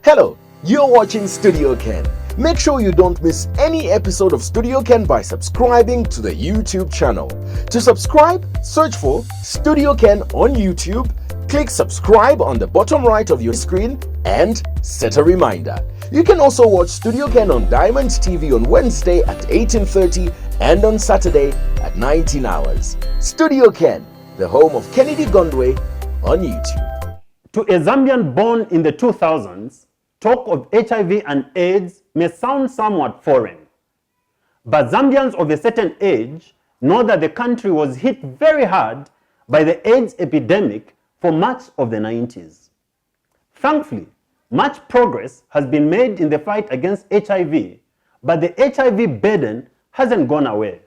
Hello, you're watching Studio Ken. Make sure you don't miss any episode of Studio Ken by subscribing to the YouTube channel. To subscribe, search for Studio Ken on YouTube, click subscribe on the bottom right of your screen, and set a reminder. You can also watch Studio Ken on Diamond TV on Wednesday at 18:30 and on Saturday at 19 hours. Studio Ken, the home of Kennedy Gondwe on YouTube. To a Zambian born in the 2000s, talk of HIV and AIDS may sound somewhat foreign. But Zambians of a certain age know that the country was hit very hard by the AIDS epidemic for much of the 90s. Thankfully, much progress has been made in the fight against HIV, but the HIV burden hasn't gone away.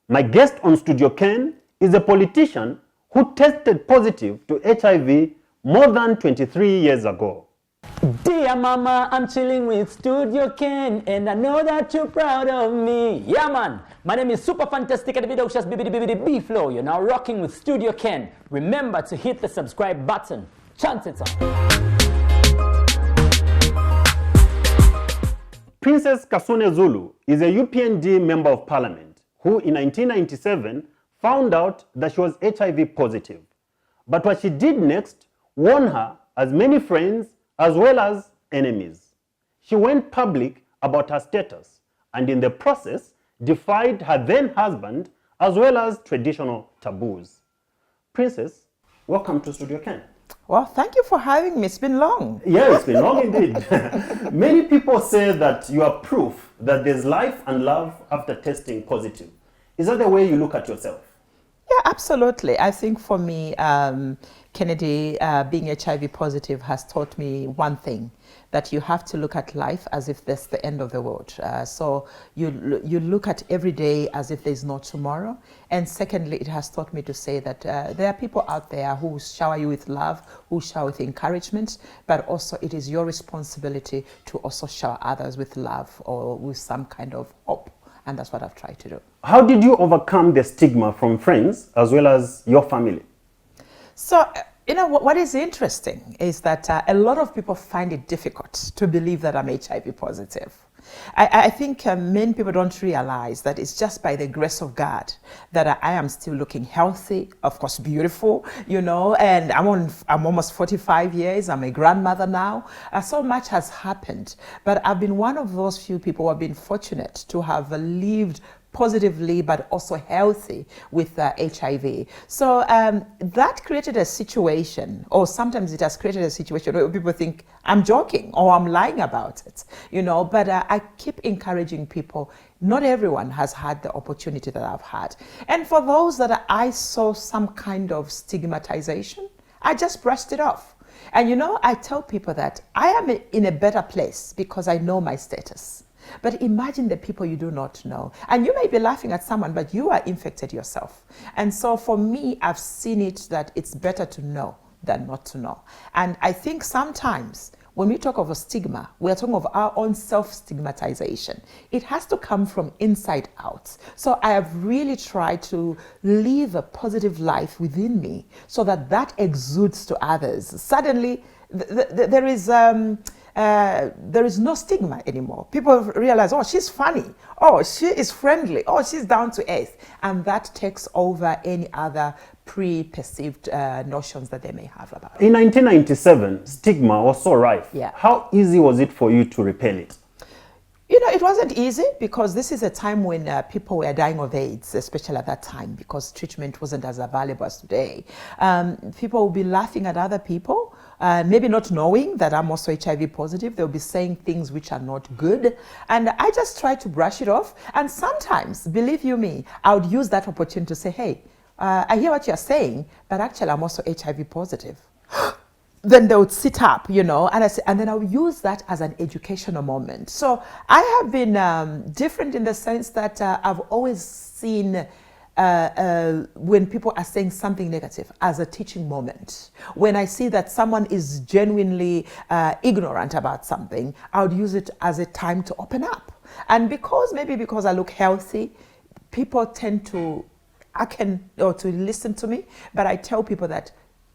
My guest on Studio Ken is a politician who tested positive to HIV more than 23 years ago. Dear Mama, I'm chilling with Studio Ken, and I know that you're proud of me. Yeah, man. My name is Super Fantastic at Bidocious BBD Flow. You're now rocking with Studio Ken. Remember to hit the subscribe button. Chances are. Princess Kasune-Zulu is a UPND Member of Parliament who in 1997 found out that she was HIV positive. But what she did next won her as many friends as well as enemies. She went public about her status and in the process defied her then husband as well as traditional taboos. Princess, welcome to Studio Ken. Well, thank you for having me. It's been long. Yeah, it's been long indeed. Many people say that you are proof that there's life and love after testing positive. Is that the way you look at yourself? Yeah, absolutely. I think for me, Kennedy, being HIV positive has taught me one thing, that you have to look at life as if that's the end of the world. So you look at every day as if there's no tomorrow. And secondly, it has taught me to say that there are people out there who shower you with love, who shower with encouragement, but also it is your responsibility to also shower others with love or with some kind of hope. And that's what I've tried to do. How did you overcome the stigma from friends as well as your family? So, you know, what is interesting is that a lot of people find it difficult to believe that I'm HIV positive. I think many people don't realize that it's just by the grace of God that I am still looking healthy, of course beautiful, you know, and I'm almost 45 years, I'm a grandmother now. So much has happened, but I've been one of those few people who have been fortunate to have lived positively but also healthy with HIV. So that created a situation, or sometimes it has created a situation where people think I'm joking or I'm lying about it, you know, but I keep encouraging people. Not everyone has had the opportunity that I've had. And for those that I saw some kind of stigmatization, I just brushed it off. And you know, I tell people that I am in a better place because I know my status. But imagine the people you do not know. And you may be laughing at someone, but you are infected yourself. And so for me, I've seen it that it's better to know than not to know. And I think sometimes when we talk of a stigma, we're talking of our own self-stigmatization. It has to come from inside out. So I have really tried to live a positive life within me so that that exudes to others. Suddenly, there is no stigma anymore. People realize, oh, she's funny. Oh, she is friendly. Oh, she's down to earth. And that takes over any other pre-perceived notions that they may have about it. In 1997, stigma was so rife. Yeah. How easy was it for you to repel it? You know, it wasn't easy because this is a time when people were dying of AIDS, especially at that time, because treatment wasn't as available as today. People will be laughing at other people, maybe not knowing that I'm also HIV positive. They'll be saying things which are not good. And I just try to brush it off. And sometimes, believe you me, I would use that opportunity to say, hey, I hear what you're saying, but actually I'm also HIV positive. Then they would sit up, you know, and then I would use that as an educational moment. So I have been different in the sense that I've always seen when people are saying something negative as a teaching moment. When I see that someone is genuinely ignorant about something, I would use it as a time to open up. And maybe because I look healthy, people tend to to listen to me, but I tell people that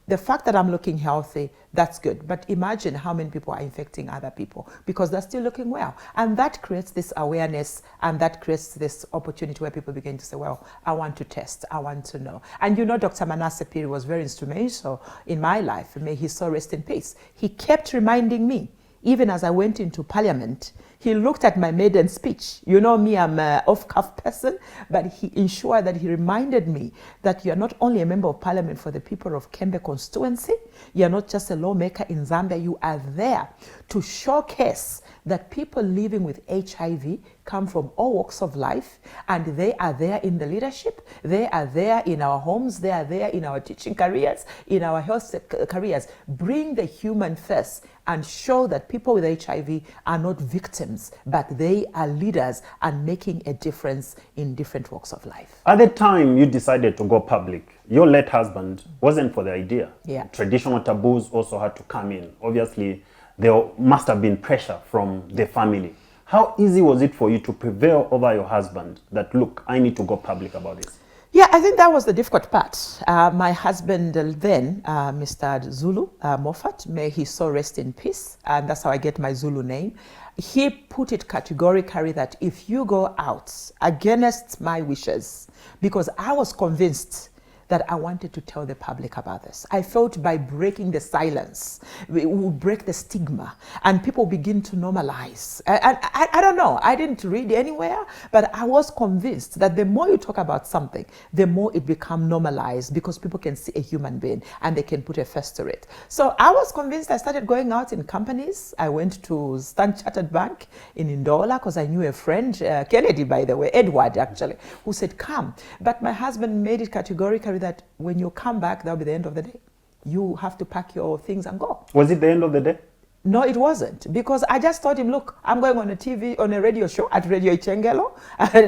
The fact that I'm looking healthy, that's good. But imagine how many people are infecting other people because they're still looking well. And that creates this awareness, and that creates this opportunity where people begin to say, well, I want to test, I want to know. And you know, Dr. Manasseh Piri was very instrumental in my life. May his soul rest in peace. He kept reminding me, even as I went into Parliament, he looked at my maiden speech. You know me, I'm an off-cuff person, but he ensured that he reminded me that you are not only a member of Parliament for the people of Kembe constituency, you are not just a lawmaker in Zambia, you are there to showcase that people living with HIV come from all walks of life, and they are there in the leadership, they are there in our homes, they are there in our teaching careers, in our health careers. Bring the human first and show that people with HIV are not victims, but they are leaders and making a difference in different walks of life. At the time you decided to go public, your late husband wasn't for the idea. Yeah. Traditional taboos also had to come in. Obviously, there must have been pressure from the family. How easy was it for you to prevail over your husband that, look, I need to go public about this? Yeah, I think that was the difficult part. My husband then, Mr. Zulu Moffat, may his soul rest in peace, and that's how I get my Zulu name. He put it categorically that if you go out against my wishes, because I was convinced that I wanted to tell the public about this. I felt by breaking the silence, we will break the stigma, and people begin to normalize. I don't know, I didn't read anywhere, but I was convinced that the more you talk about something, the more it becomes normalized because people can see a human being and they can put a face to it. So I was convinced. I started going out in companies. I went to Standard Chartered Bank in Ndola because I knew a friend, Kennedy, by the way, Edward actually, who said, come. But my husband made it categorically that when you come back, that'll be the end of the day. You have to pack your things and go. Was it the end of the day? No, it wasn't, because I just told him, look, I'm going on a radio show at Radio Ichengelo.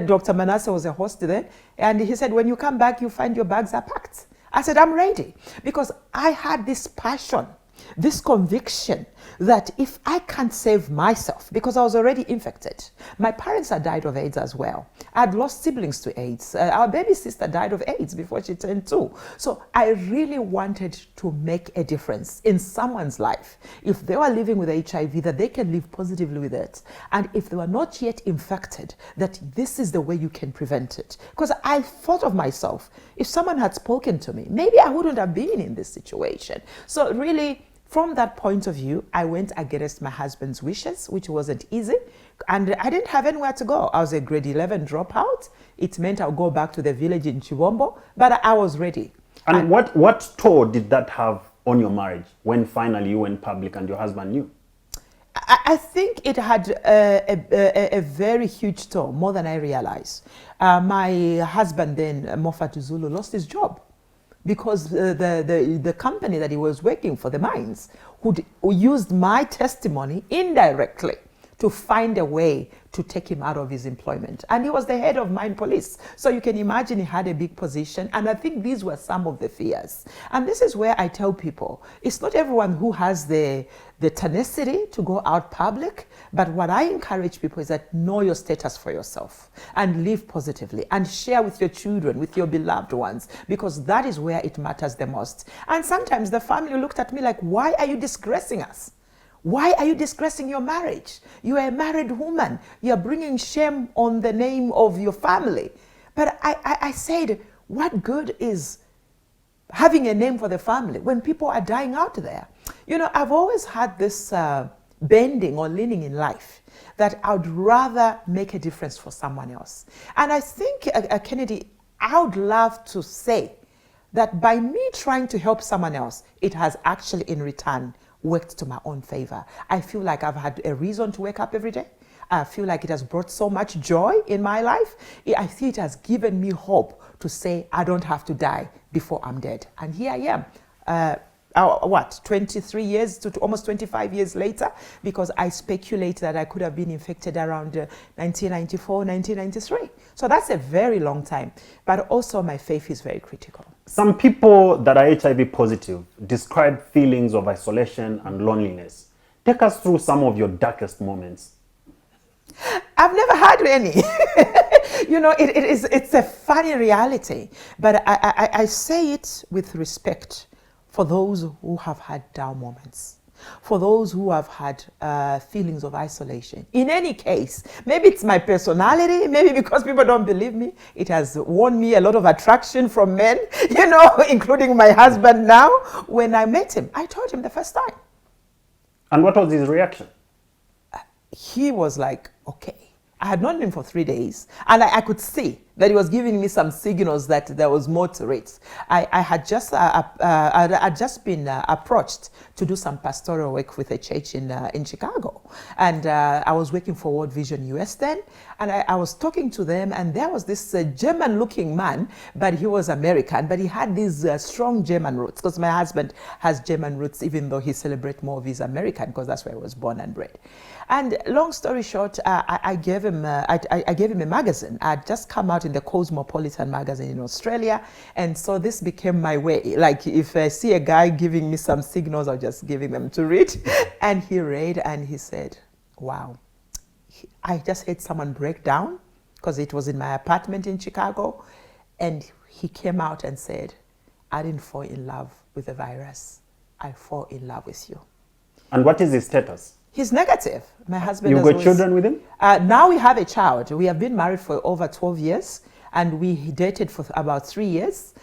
Dr. Manasseh was a host then. And he said, when you come back, you find your bags are packed. I said, I'm ready, because I had this passion, this conviction that if I can't save myself, because I was already infected, my parents had died of AIDS as well. I'd lost siblings to AIDS. Our baby sister died of AIDS before she turned 2. So I really wanted to make a difference in someone's life. If they were living with HIV, that they can live positively with it. And if they were not yet infected, that this is the way you can prevent it. Because I thought of myself, if someone had spoken to me, maybe I wouldn't have been in this situation. So really, from that point of view, I went against my husband's wishes, which wasn't easy. And I didn't have anywhere to go. I was a grade 11 dropout. It meant I'll go back to the village in Chibombo, but I was ready. And what toll did that have on your marriage when finally you went public and your husband knew? I think it had a very huge toll, more than I realized. My husband then, Moffat Zulu, lost his job, because the company that he was working for, the mines, who used my testimony indirectly to find a way to take him out of his employment. And he was the head of mine police. So you can imagine he had a big position. And I think these were some of the fears. And this is where I tell people, it's not everyone who has the tenacity to go out public. But what I encourage people is that know your status for yourself and live positively and share with your children, with your beloved ones, because that is where it matters the most. And sometimes the family looked at me like, why are you disgracing us? Why are you disgracing your marriage? You are a married woman. You are bringing shame on the name of your family. But I said, what good is having a name for the family when people are dying out there? You know, I've always had this bending or leaning in life that I would rather make a difference for someone else. And I think, Kennedy, I would love to say that by me trying to help someone else, it has actually in return worked to my own favor. I feel like I've had a reason to wake up every day. I feel like it has brought so much joy in my life. I feel it has given me hope to say I don't have to die before I'm dead. And here I am. 23 years to almost 25 years later, because I speculate that I could have been infected around 1994, 1993. So that's a very long time. But also my faith is very critical. Some people that are HIV positive describe feelings of isolation and loneliness. Take us through some of your darkest moments. I've never had any. You know, it's a funny reality, but I say it with respect for those who have had down moments, for those who have had feelings of isolation. In any case, maybe it's my personality, maybe because people don't believe me, it has won me a lot of attraction from men, you know, including my husband now. When I met him, I told him the first time. And what was his reaction? He was like, okay. I had known him for 3 days, and I could see that he was giving me some signals that there was more to it. I had just been approached to do some pastoral work with a church in Chicago, and I was working for World Vision US then, and I was talking to them, and there was this German-looking man, but he was American, but he had these strong German roots, because my husband has German roots, even though he celebrates more of his American, because that's where he was born and bred. And long story short, I gave him a magazine. I'd just come out in the Cosmopolitan magazine in Australia, and so this became my way. Like if I see a guy giving me some signals, I'll just give him to read. And he read and he said, wow, I just had someone break down, because it was in my apartment in Chicago, and he came out and said, I didn't fall in love with the virus. I fall in love with you. And what is his status? He's negative. My husband. You've got children with him? Now we have a child. We have been married for over 12 years, and we dated for about 3 years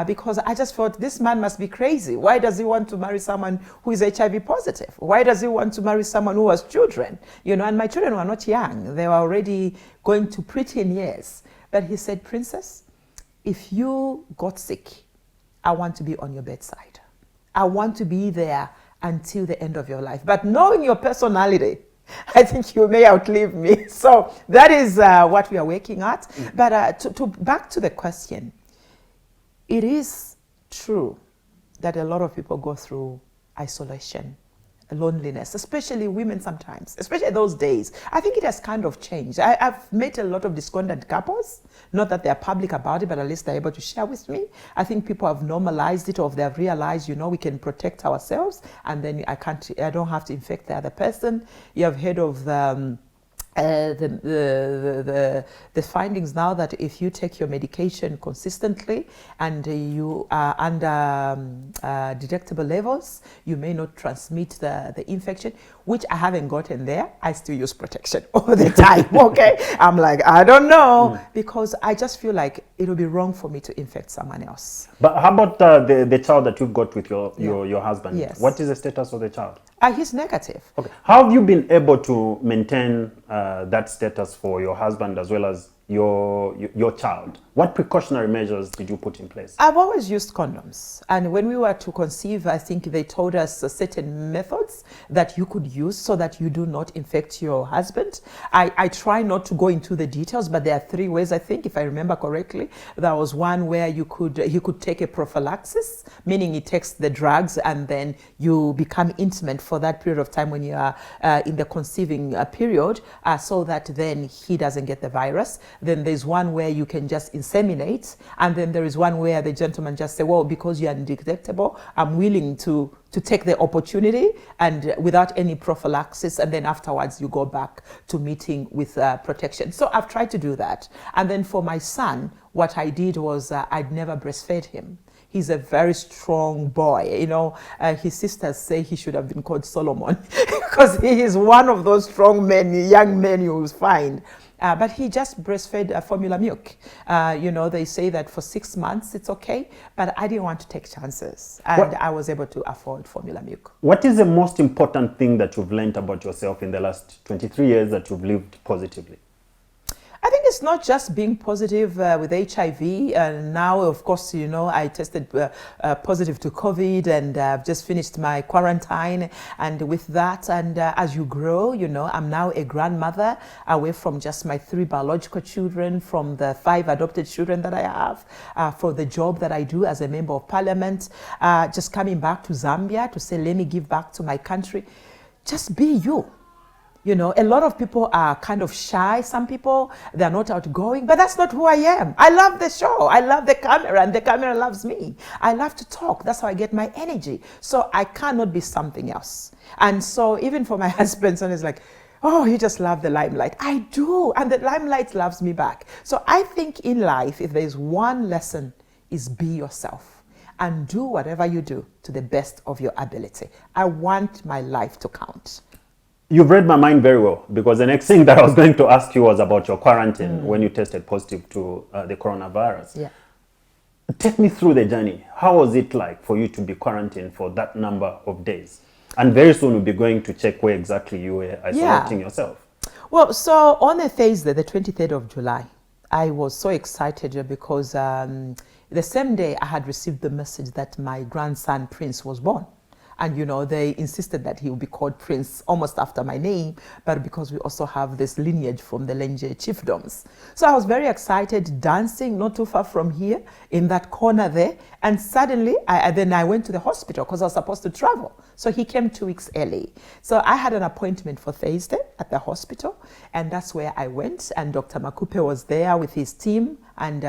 because I just thought this man must be crazy. Why does he want to marry someone who is HIV positive? Why does he want to marry someone who has children? You know, and my children were not young. They were already going to preteen years. But he said, Princess, if you got sick, I want to be on your bedside. I want to be there until the end of your life. But knowing your personality, I think you may outlive me. So that is what we are working at. But back to the question, it is true that a lot of people go through isolation, loneliness, especially women sometimes, especially those days. I think it has kind of changed. I've met a lot of discordant couples, not that they're public about it, but at least they're able to share with me. I think people have normalized it, or they've realized, you know, we can protect ourselves, and then I don't have to infect the other person. You have heard of the findings now that if you take your medication consistently and you are under detectable levels, you may not transmit the infection, which I haven't gotten there. I still use protection all the time, okay? I'm like, I don't know, because I just feel like it would be wrong for me to infect someone else. But how about the child that you've got with your husband? Yes. What is the status of the child? He's negative. Okay. How have you been able to maintain that status for your husband as well as your child? What precautionary measures did you put in place? I've always used condoms. And when we were to conceive, I think they told us certain methods that you could use so that you do not infect your husband. I try not to go into the details, but there are 3 ways, I think, if I remember correctly. There was one where he could take a prophylaxis, meaning he takes the drugs and then you become intimate for that period of time when you are in the conceiving period, so that then he doesn't get the virus. Then there's one where you can just inseminate, and then there is one where the gentleman just say, well, because you're undetectable, I'm willing to take the opportunity and without any prophylaxis, and then afterwards you go back to meeting with protection. So I've tried to do that. And then for my son, what I did was I'd never breastfed him. He's a very strong boy. You know, his sisters say he should have been called Solomon because he is one of those strong men, young men you will find. But he just breastfed formula milk. You know, they say that for 6 months it's okay, but I didn't want to take chances, and I was able to afford formula milk. What is the most important thing that you've learned about yourself in the last 23 years that you've lived positively? I think it's not just being positive with HIV. Now, of course, you know, I tested positive to COVID, and I've just finished my quarantine. And with that, and as you grow, you know, I'm now a grandmother away from just my 3 biological children, from the 5 adopted children that I have, for the job that I do as a member of parliament, just coming back to Zambia to say, let me give back to my country. Just be you. You know, a lot of people are kind of shy. Some people, they're not outgoing, but that's not who I am. I love the show. I love the camera, and the camera loves me. I love to talk. That's how I get my energy. So I cannot be something else. And so even for my husband, son is like, oh, you just love the limelight. I do. And the limelight loves me back. So I think in life, if there's one lesson, is be yourself. and do whatever you do to the best of your ability. I want my life to count. You've read my mind very well, because the next thing that I was going to ask you was about your quarantine when you tested positive to the coronavirus. Yeah. Take me through the journey. How was it like for you to be quarantined for that number of days? And very soon we'll be going to check where exactly you were isolating yourself. Well, so on a Thursday, the 23rd of July, I was so excited because the same day I had received the message that my grandson Prince was born. And, you know, they insisted that he would be called Prince almost after my name, but because we also have this lineage from the Lenje chiefdoms. So I was very excited, dancing not too far from here in that corner there. And suddenly, then I went to the hospital because I was supposed to travel. So he came 2 weeks early. So I had an appointment for Thursday at the hospital, and that's where I went. And Dr. Makupe was there with his team, and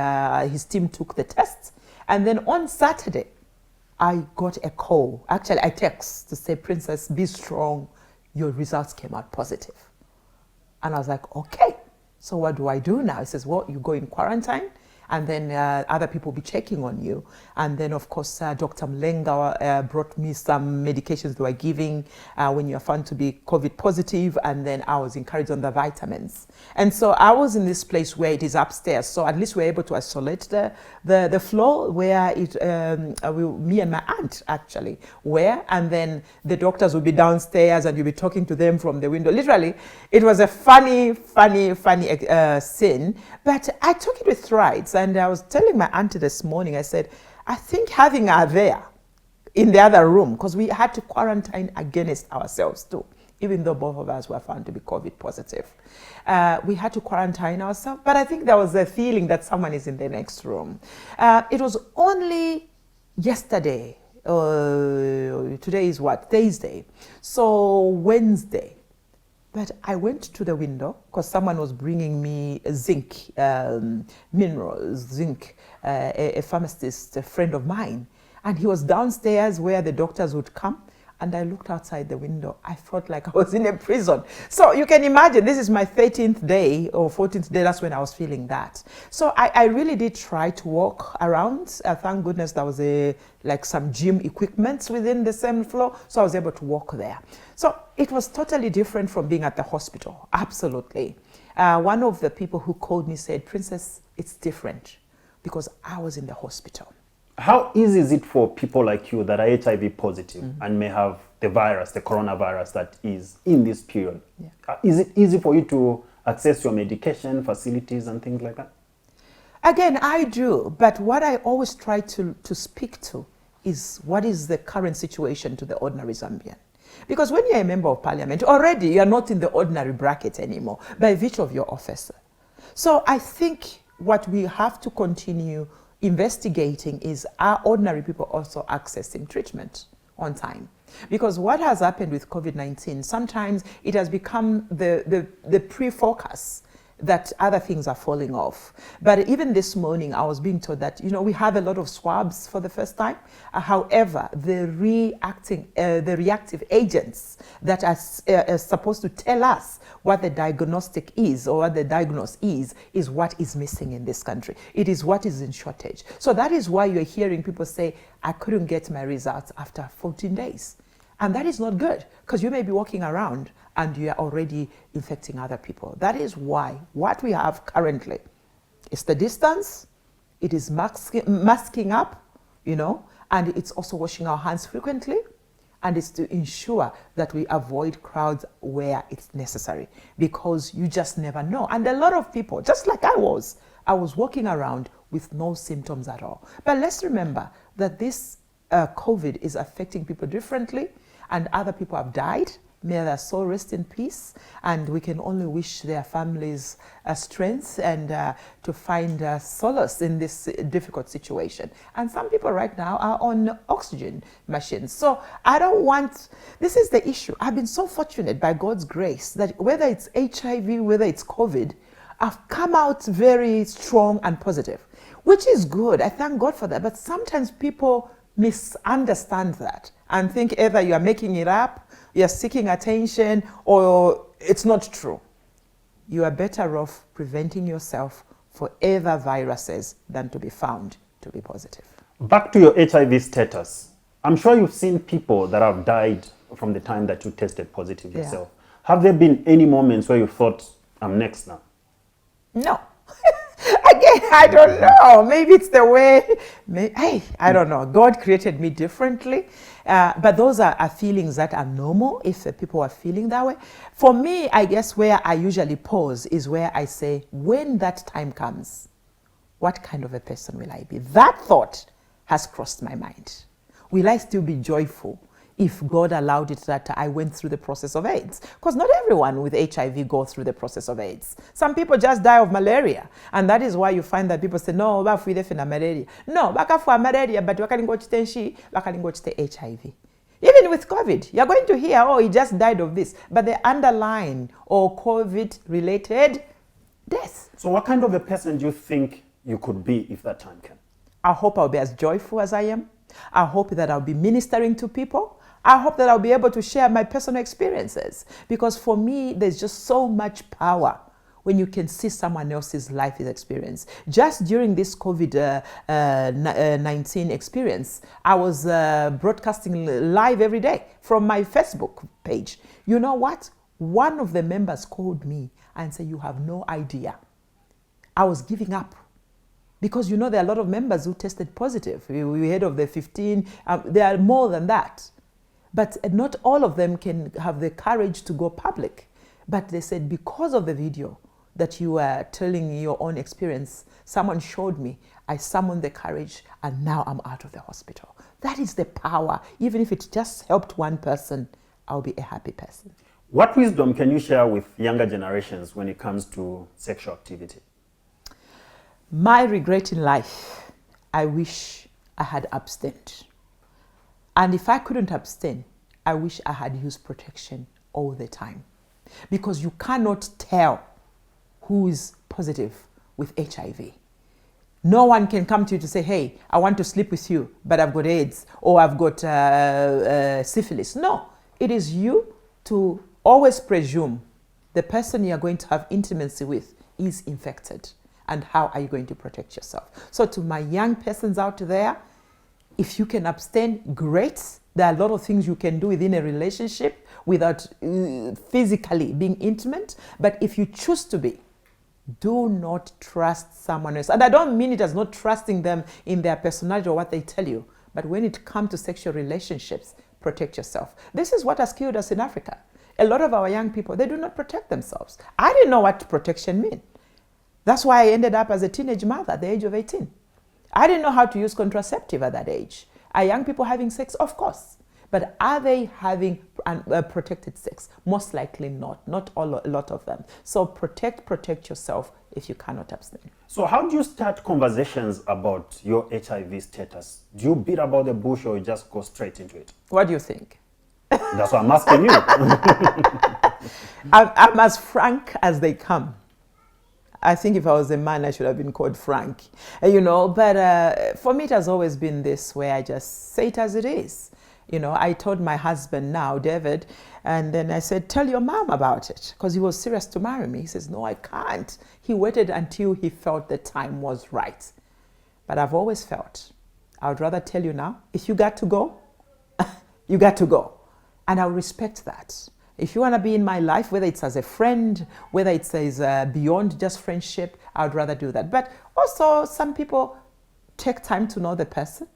his team took the tests. And then on Saturday, I got a call, actually I text to say, Princess, be strong, your results came out positive. And I was like, okay, so what do I do now? He says, well, you go in quarantine, and then other people will be checking on you. And then, of course, Dr. Mlenga brought me some medications they were giving when you are found to be COVID positive, and then I was encouraged on the vitamins. And so I was in this place where it is upstairs, so at least we're able to isolate the floor where me and my aunt actually were, and then the doctors would be downstairs and you'll be talking to them from the window. Literally, it was a funny scene, but I took it with strides. And I was telling my auntie this morning, I said, I think having her there in the other room, because we had to quarantine against ourselves too, even though both of us were found to be COVID positive. We had to quarantine ourselves, but I think there was a feeling that someone is in the next room. It was only yesterday, today is what, Thursday, so Wednesday, but I went to the window because someone was bringing me zinc, minerals, zinc, a pharmacist, a friend of mine. And he was downstairs where the doctors would come. And I looked outside the window. I felt like I was in a prison. So you can imagine, this is my 13th day or 14th day. That's when I was feeling that. So I really did try to walk around. Thank goodness there was like some gym equipment within the same floor. So I was able to walk there. So it was totally different from being at the hospital. Absolutely. One of the people who called me said, Princess, it's different because I was in the hospital. How easy is it for people like you that are HIV positive and may have the virus, the coronavirus that is in this period? Yeah. Is it easy for you to access your medication facilities and things like that? Again, I do, but what I always try to speak to is what is the current situation to the ordinary Zambian. Because when you're a member of parliament, already you're not in the ordinary bracket anymore by virtue of your office. So I think what we have to continue investigating is, are ordinary people also accessing treatment on time? Because what has happened with COVID-19, sometimes it has become the pre-focus that other things are falling off. But even this morning, I was being told that, you know, we have a lot of swabs for the first time. However, the reactive agents that are supposed to tell us what the diagnostic is or what the diagnosis is what is missing in this country. It is what is in shortage. So that is why you're hearing people say, I couldn't get my results after 14 days. And that is not good, because you may be walking around and you are already infecting other people. That is why what we have currently is the distance, it is masking up, you know, and it's also washing our hands frequently, and it's to ensure that we avoid crowds where it's necessary, because you just never know. And a lot of people, just like I was walking around with no symptoms at all. But let's remember that this COVID is affecting people differently, and other people have died. May their soul rest in peace, and we can only wish their families strength and to find solace in this difficult situation. And some people right now are on oxygen machines. So I don't want, this is the issue. I've been so fortunate by God's grace that whether it's HIV, whether it's COVID, I've come out very strong and positive, which is good. I thank God for that. But sometimes people misunderstand that and think either you are making it up, you're seeking attention, or it's not true. You are better off preventing yourself for other viruses than to be found to be positive. Back to your HIV status. I'm sure you've seen people that have died from the time that you tested positive yourself. Have there been any moments where you thought, I'm next now? No. Again, I don't know. Maybe it's the way, I don't know. God created me differently. But those are feelings that are normal if people are feeling that way. For me, I guess where I usually pause is where I say, when that time comes, what kind of a person will I be? That thought has crossed my mind. Will I still be joyful if God allowed it that I went through the process of AIDS? Because not everyone with HIV go through the process of AIDS. Some people just die of malaria. And that is why you find that people say, no, bafuile malaria. No, bakafu malaria, but HIV. Even with COVID, you're going to hear, oh, he just died of this. But the underlying or COVID-related death. So what kind of a person do you think you could be if that time came? I hope I'll be as joyful as I am. I hope that I'll be ministering to people. I hope that I'll be able to share my personal experiences. Because for me, there's just so much power when you can see someone else's life experience. Just during this COVID-19 experience, I was broadcasting live every day from my Facebook page. You know what? One of the members called me and said, you have no idea. I was giving up. Because you know there are a lot of members who tested positive. We heard of the 15, there are more than that. But not all of them can have the courage to go public. But they said, because of the video that you are telling your own experience, someone showed me, I summoned the courage, and now I'm out of the hospital. That is the power. Even if it just helped one person, I'll be a happy person. What wisdom can you share with younger generations when it comes to sexual activity? My regret in life, I wish I had abstained. And if I couldn't abstain, I wish I had used protection all the time. Because you cannot tell who is positive with HIV. No one can come to you to say, hey, I want to sleep with you, but I've got AIDS or I've got syphilis. No, it is you to always presume the person you're going to have intimacy with is infected. And how are you going to protect yourself? So to my young persons out there, if you can abstain, great. There are a lot of things you can do within a relationship without physically being intimate. But if you choose to be, do not trust someone else. And I don't mean it as not trusting them in their personality or what they tell you. But when it comes to sexual relationships, protect yourself. This is what has killed us in Africa. A lot of our young people, they do not protect themselves. I didn't know what protection meant. That's why I ended up as a teenage mother at the age of 18. I didn't know how to use contraceptive at that age. Are young people having sex? Of course. But are they having protected sex? Most likely not. Not a lot of them. So protect yourself if you cannot abstain. So how do you start conversations about your HIV status? Do you beat about the bush or you just go straight into it? What do you think? That's what I'm asking you. I'm as frank as they come. I think if I was a man, I should have been called Frank, you know. But for me, it has always been this way. I just say it as it is. You know, I told my husband now, David, and then I said, tell your mom about it, because he was serious to marry me. He says, no, I can't. He waited until he felt the time was right. But I've always felt, I would rather tell you now, if you got to go, you got to go. And I'll respect that. If you want to be in my life, whether it's as a friend, whether it's as beyond just friendship, I would rather do that. But also, some people take time to know the person.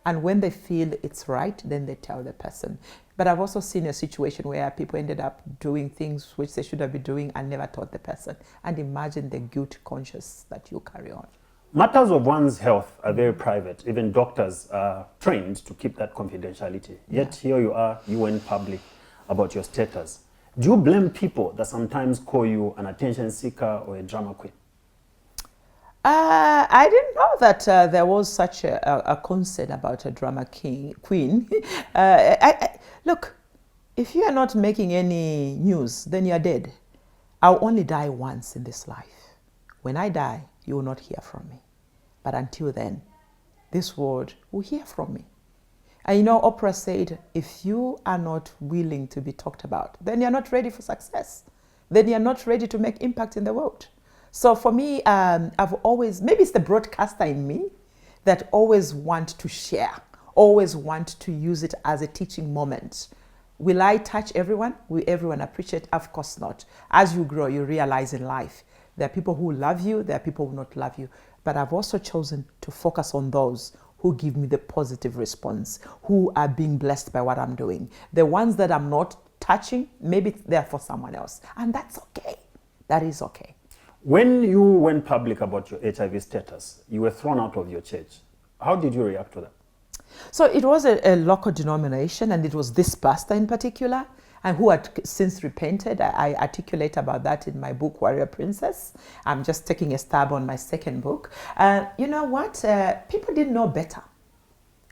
And when they feel it's right, then they tell the person. But I've also seen a situation where people ended up doing things which they should have been doing and never told the person. And imagine the guilt conscious that you carry on. Matters of one's health are very private. Even doctors are trained to keep that confidentiality. Yet here you are, you went public about your status. Do you blame people that sometimes call you an attention seeker or a drama queen? I didn't know that there was such a concept about a drama queen. Look, if you are not making any news, then you're dead. I'll only die once in this life. When I die, you will not hear from me. But until then, this world will hear from me. And you know, Oprah said, if you are not willing to be talked about, then you're not ready for success. Then you're not ready to make impact in the world. So for me, I've always, maybe it's the broadcaster in me, that always want to share, always want to use it as a teaching moment. Will I touch everyone? Will everyone appreciate? Of course not. As you grow, you realize in life, there are people who love you, there are people who will not love you. But I've also chosen to focus on those who give me the positive response, who are being blessed by what I'm doing. The ones that I'm not touching, maybe they're for someone else. And that's okay. That is okay. When you went public about your HIV status, you were thrown out of your church. How did you react to that? So it was a local denomination, and it was this pastor in particular, and who had since repented. I articulate about that in my book, Warrior Princess. I'm just taking a stab on my second book. You know what? People didn't know better.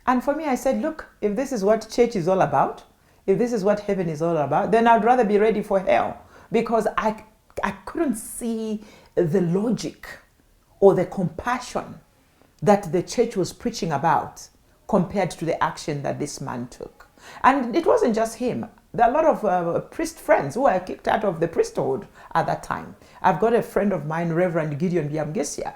And for me, I said, look, if this is what church is all about, if this is what heaven is all about, then I'd rather be ready for hell, because I couldn't see the logic or the compassion that the church was preaching about compared to the action that this man took. And it wasn't just him. There are a lot of priest friends who were kicked out of the priesthood at that time. I've got a friend of mine, Reverend Gideon Byamgesia,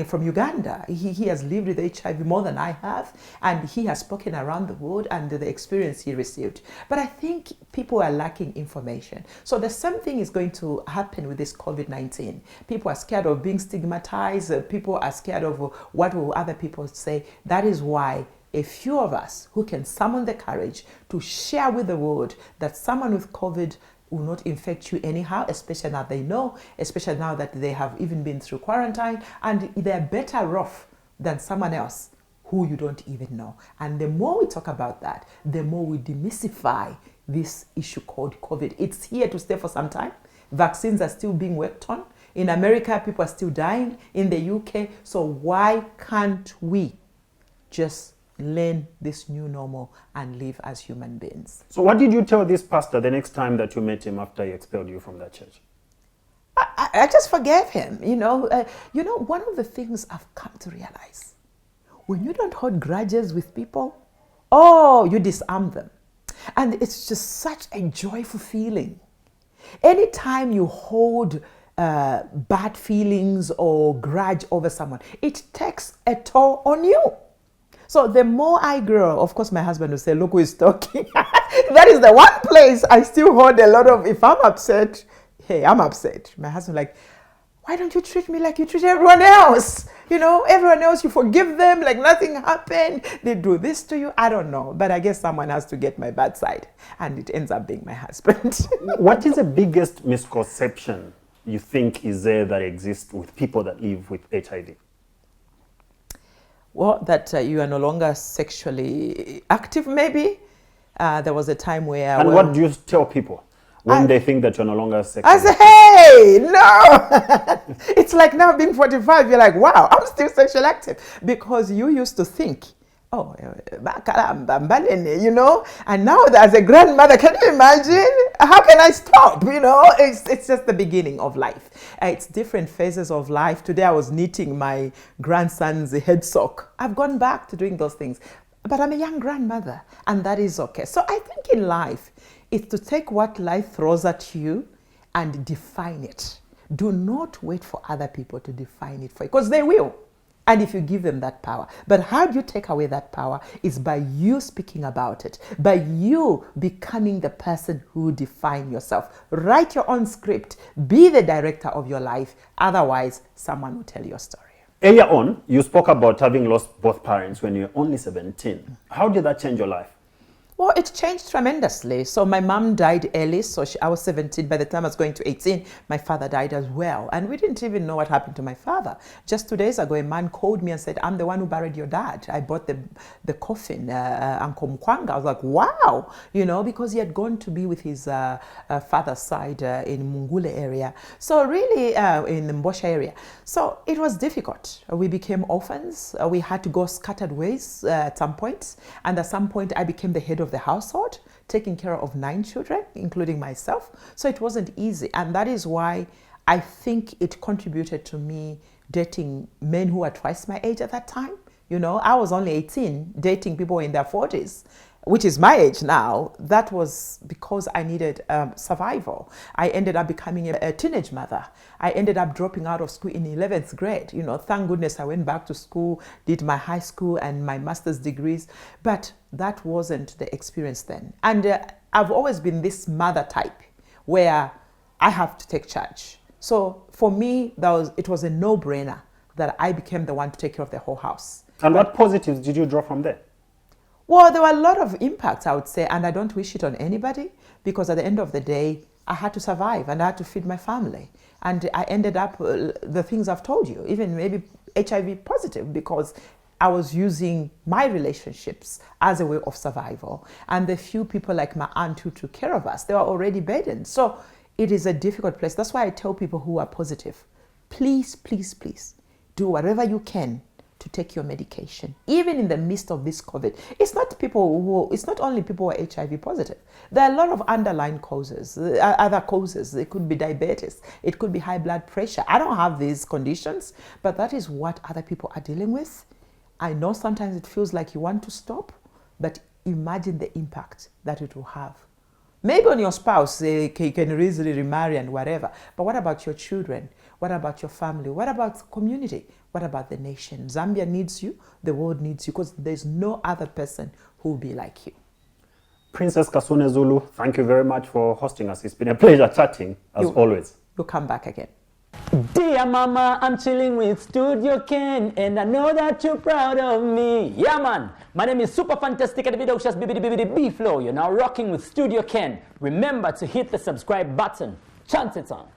from Uganda. He has lived with HIV more than I have, and he has spoken around the world and the experience he received. But I think people are lacking information. So the same thing is going to happen with this COVID-19. People are scared of being stigmatized. People are scared of what will other people say. That is why a few of us who can summon the courage to share with the world that someone with COVID will not infect you anyhow, especially now they know, especially now that they have even been through quarantine, and they're better off than someone else who you don't even know. And the more we talk about that, the more we demystify this issue called COVID. It's here to stay for some time. Vaccines are still being worked on. In America, people are still dying. In the UK, so why can't we just learn this new normal and live as human beings? So what did you tell this pastor the next time that you met him after he expelled you from that church? I just forgave him. You know, one of the things I've come to realize, when you don't hold grudges with people, you disarm them. And it's just such a joyful feeling. Anytime you hold bad feelings or grudge over someone, it takes a toll on you. So the more I grow, of course, my husband will say, look who is talking. That is the one place I still hold a lot of, if I'm upset, hey, I'm upset. My husband like, why don't you treat me like you treat everyone else? You know, everyone else, you forgive them like nothing happened. They do this to you. I don't know. But I guess someone has to get my bad side. And it ends up being my husband. What is the biggest misconception you think is there that exists with people that live with HIV? Well, that you are no longer sexually active, maybe. There was a time where... And what do you tell people when they think that you're no longer sexually I say, hey, no! It's like now being 45, you're like, wow, I'm still sexually active. Because you used to think, you know? And now as a grandmother, can you imagine? How can I stop? You know, it's just the beginning of life. It's different phases of life. Today I was knitting my grandson's head sock. I've gone back to doing those things. But I'm a young grandmother, and that is okay. So I think in life, it's to take what life throws at you and define it. Do not wait for other people to define it for you, because they will. And if you give them that power. But how do you take away that power? Is by you speaking about it, by you becoming the person who define yourself. Write your own script. Be the director of your life. Otherwise, someone will tell your story. Earlier on, you spoke about having lost both parents when you were only 17. How did that change your life? Well, it changed tremendously. So my mom died early, so I was 17. By the time I was going to 18, my father died as well. And we didn't even know what happened to my father. Just 2 days ago, a man called me and said, I'm the one who buried your dad. I bought the coffin, Uncle Mkwanga. I was like, wow, you know, because he had gone to be with his father's side in Mungule area. So really in the Mbosha area. So it was difficult. We became orphans. We had to go scattered ways at some point. And at some point, I became the head of the household, taking care of 9 children, including myself. So it wasn't easy. And that is why I think it contributed to me dating men who were twice my age at that time. You know, I was only 18, dating people in their 40s. which is my age now, that was because I needed survival. I ended up becoming a teenage mother. I ended up dropping out of school in 11th grade. You know, thank goodness I went back to school, did my high school and my master's degrees, but that wasn't the experience then. And I've always been this mother type where I have to take charge. So for me, it was a no-brainer that I became the one to take care of the whole house. And what positives did you draw from there? Well, there were a lot of impacts, I would say, and I don't wish it on anybody, because at the end of the day, I had to survive and I had to feed my family. And I ended up, the things I've told you, even maybe HIV positive, because I was using my relationships as a way of survival. And the few people like my aunt who took care of us, they were already burdened. So it is a difficult place. That's why I tell people who are positive, please, please, please, do whatever you can to take your medication, even in the midst of this COVID. It's not only people who are HIV positive. There are a lot of underlying causes, other causes. It could be diabetes, it could be high blood pressure. I don't have these conditions, but that is what other people are dealing with. I know sometimes it feels like you want to stop, but imagine the impact that it will have. Maybe on your spouse, they can easily remarry and whatever, but what about your children? What about your family? What about the community? What about the nation? Zambia needs you, the world needs you, because there's no other person who will be like you. Princess Kasune-Zulu, thank you very much for hosting us. It's been a pleasure chatting, as always. You'll come back again. Dear Mama, I'm chilling with Studio Ken, and I know that you're proud of me. Yeah, man. My name is Super Fantastic at the video, just B-Flow. You're now rocking with Studio Ken. Remember to hit the subscribe button. Chance it's on.